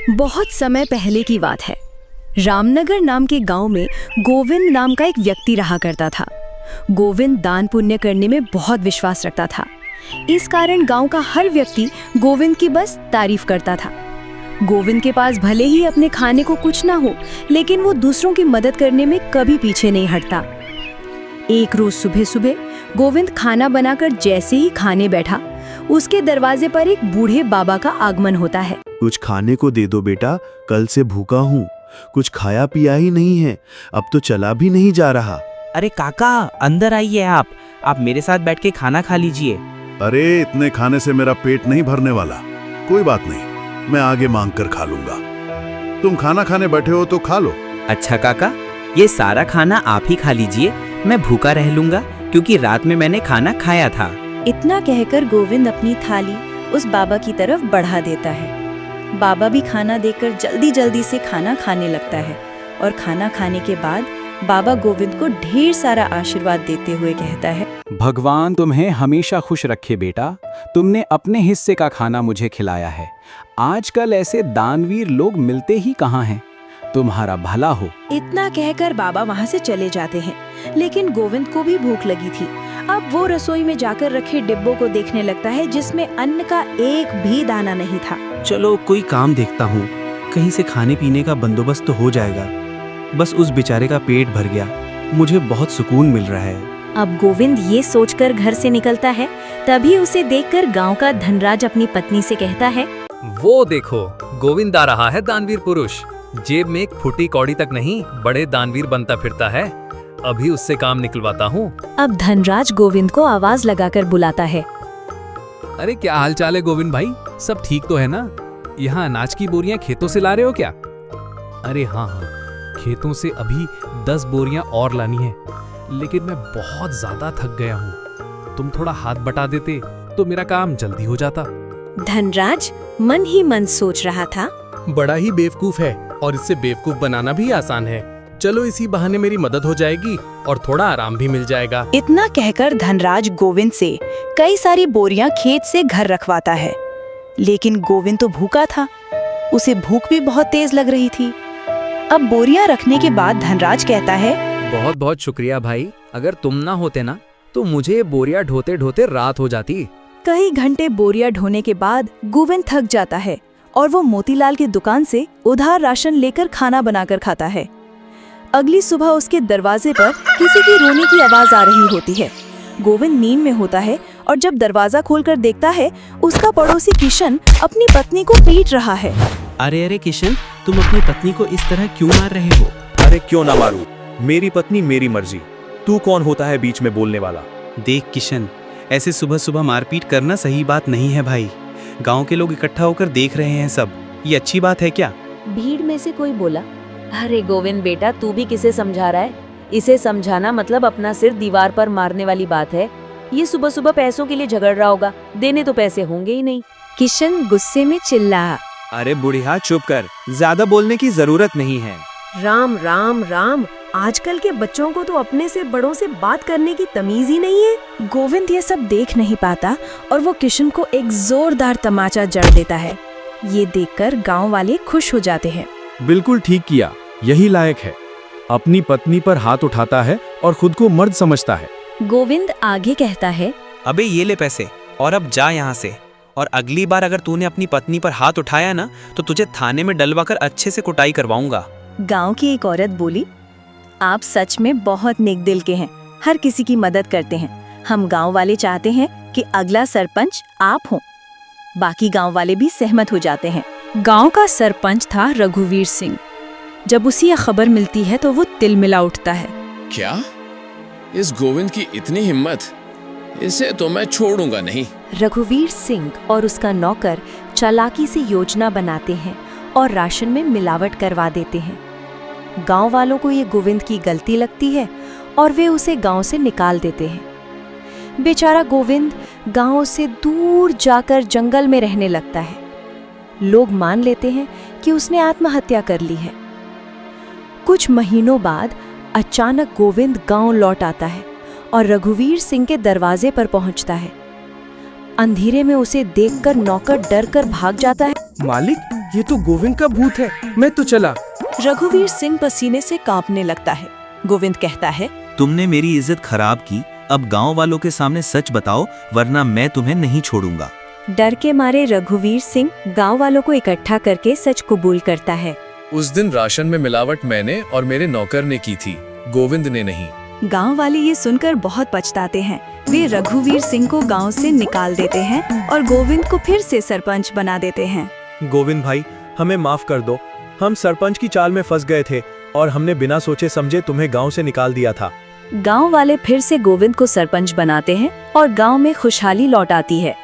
बहुत समय पहले की बात है। रामनगर नाम के गांव में गोविंद नाम का एक व्यक्ति रहा करता था। गोविंद दान पुण्य करने में बहुत विश्वास रखता था। इस कारण गांव का हर व्यक्ति गोविंद की बस तारीफ करता था। गोविंद के पास भले ही अपने खाने को कुछ ना हो, लेकिन वो दूसरों की मदद करने में कभी पीछे नहीं हटता। एक रोज सुबह सुबह गोविंद खाना बनाकर जैसे ही खाने बैठा, उसके दरवाजे पर एक बूढ़े बाबा का आगमन होता है। कुछ खाने को दे दो बेटा, कल से भूखा हूँ। कुछ खाया पिया ही नहीं है, अब तो चला भी नहीं जा रहा। अरे काका, अंदर आइए आप मेरे साथ बैठ के खाना खा लीजिए। अरे इतने खाने से मेरा पेट नहीं भरने वाला। कोई बात नहीं, मैं आगे मांग कर खा लूंगा। तुम खाना खाने बैठे हो तो खा लो। अच्छा काका, ये सारा खाना आप ही खा लीजिए, मैं भूखा रह लूंगा क्योंकि रात में मैंने खाना खाया था। इतना कहकर गोविंद अपनी थाली उस बाबा की तरफ बढ़ा देता है। बाबा भी खाना देकर जल्दी जल्दी से खाना खाने लगता है और खाना खाने के बाद बाबा गोविंद को ढेर सारा आशीर्वाद देते हुए कहता है, भगवान तुम्हें हमेशा खुश रखे बेटा, तुमने अपने हिस्से का खाना मुझे खिलाया है। आजकल ऐसे दानवीर लोग मिलते ही कहाँ हैं। तुम्हारा भला हो। इतना कहकर बाबा वहाँ से चले जाते हैं। लेकिन गोविंद को भी भूख लगी थी। अब वो रसोई में जाकर रखे डिब्बों को देखने लगता है जिसमें अन्न का एक भी दाना नहीं था। चलो कोई काम देखता हूँ, कहीं से खाने पीने का बंदोबस्त तो हो जाएगा। बस उस बेचारे का पेट भर गया, मुझे बहुत सुकून मिल रहा है। अब गोविंद ये सोचकर घर से निकलता है, तभी उसे देखकर गांव का धनराज अपनी पत्नी से कहता है, वो देखो, गोविंद आ रहा है दानवीर पुरुष। जेब में एक फुटी कौड़ी तक नहीं, बड़े दानवीर बनता फिरता है। अभी उससे काम निकलवाता हूँ। अब धनराज गोविंद को आवाज लगाकर बुलाता है। अरे क्या हाल चाल है गोविंद भाई, सब ठीक तो है ना? यहाँ अनाज की बोरियां खेतों से ला रहे हो क्या? अरे हाँ, खेतों से अभी 10 बोरियां और लानी है, लेकिन मैं बहुत ज्यादा थक गया हूँ। तुम थोड़ा हाथ बटा देते तो मेरा काम जल्दी हो जाता। धनराज मन ही मन सोच रहा था, बड़ा ही बेवकूफ है और इससे बेवकूफ बनाना भी आसान है। चलो इसी बहाने मेरी मदद हो जाएगी और थोड़ा आराम भी मिल जाएगा। इतना कहकर धनराज गोविंद से कई सारी बोरियां खेत से घर रखवाता है। लेकिन गोविंद तो भूखा था, उसे भूख भी बहुत तेज लग रही थी। अब बोरियां रखने के बाद धनराज कहता है, बहुत बहुत शुक्रिया भाई, अगर तुम ना होते ना तो मुझे ये बोरियां ढोते ढोते रात हो जाती। कई घंटे बोरियां ढोने के बाद गोविंद थक जाता है और वो मोतीलाल की दुकान से उधार राशन लेकर खाना बनाकर खाता है। अगली सुबह उसके दरवाजे पर किसी की रोने की आवाज आ रही होती है। गोविंद नींद में होता है और जब दरवाजा खोलकर देखता है, उसका पड़ोसी किशन अपनी पत्नी को पीट रहा है। अरे किशन, तुम अपनी पत्नी को इस तरह क्यों मार रहे हो? अरे क्यों ना मारूं, मेरी पत्नी मेरी मर्जी, तू कौन होता है बीच में बोलने वाला? देख किशन, ऐसे सुबह सुबह मारपीट करना सही बात नहीं है भाई। गांव के लोग इकट्ठा होकर देख रहे हैं सब, ये अच्छी बात है क्या? भीड़ में से कोई बोला, अरे गोविंद बेटा, तू भी किसे समझा रहा है? इसे समझाना मतलब अपना सिर दीवार पर मारने वाली बात है। ये सुबह सुबह पैसों के लिए झगड़ रहा होगा, देने तो पैसे होंगे ही नहीं। किशन गुस्से में चिल्ला, अरे बुढ़िया चुप कर, ज्यादा बोलने की जरूरत नहीं है। राम राम राम, आजकल के बच्चों को तो अपने से बड़ों से बात करने की तमीज ही नहीं है। गोविंद ये सब देख नहीं पाता और वो किशन को एक जोरदार तमाचा जड़ देता है। ये देखकर गांव वाले खुश हो जाते हैं। बिल्कुल ठीक किया, यही लायक है। अपनी पत्नी पर हाथ उठाता है और खुद को मर्द समझता है। गोविंद आगे कहता है, अबे ये ले पैसे और अब जा यहाँ से। और अगली बार अगर तूने अपनी पत्नी पर हाथ उठाया ना, तो तुझे थाने में डलवाकर अच्छे से कुटाई करवाऊंगा। गांव की एक औरत बोली, आप सच में बहुत नेक दिल के हैं, हर किसी की मदद करते हैं। हम गांव वाले चाहते हैं कि अगला सरपंच आप हो। बाकी गांव वाले भी सहमत हो जाते हैं। गांव का सरपंच था रघुवीर सिंह। जब उसे यह खबर मिलती है तो वो तिलमिला उठता है। क्या इस गोविंद की इतनी हिम्मत? इसे तो मैं छोड़ूंगा नहीं। रघुवीर सिंह और उसका नौकर चालाकी से योजना बनाते हैं और राशन में मिलावट करवा देते हैं। गांव वालों को ये गोविंद की गलती लगती है और वे उसे गांव से निकाल देते हैं। बेचारा गोविंद गांव से दूर जाकर जंगल में रहने लगता है। लोग मान लेते हैं कि उसने आत्महत्या कर ली है। कुछ महीनों बाद अचानक गोविंद गांव लौट आता है और रघुवीर सिंह के दरवाजे पर पहुंचता है। अंधेरे में उसे देखकर नौकर डर कर भाग जाता है। मालिक, ये तो गोविंद का भूत है, मैं तो चला। रघुवीर सिंह पसीने से कांपने लगता है। गोविंद कहता है, तुमने मेरी इज्जत खराब की, अब गांव वालों के सामने सच बताओ, वरना मैं तुम्हें नहीं छोड़ूंगा। डर के मारे रघुवीर सिंह गांव वालों को इकट्ठा करके सच कबूल करता है। उस दिन राशन में मिलावट मैंने और मेरे नौकर ने की थी, गोविंद ने नहीं। गांव वाले ये सुनकर बहुत पछताते हैं। वे रघुवीर सिंह को गांव से निकाल देते हैं और गोविंद को फिर से सरपंच बना देते हैं। गोविंद भाई, हमें माफ कर दो। हम सरपंच की चाल में फंस गए थे और हमने बिना सोचे समझे तुम्हें गांव से निकाल दिया था। गांव वाले फिर से गोविंद को सरपंच बनाते हैं और गांव में खुशहाली लौट आती है।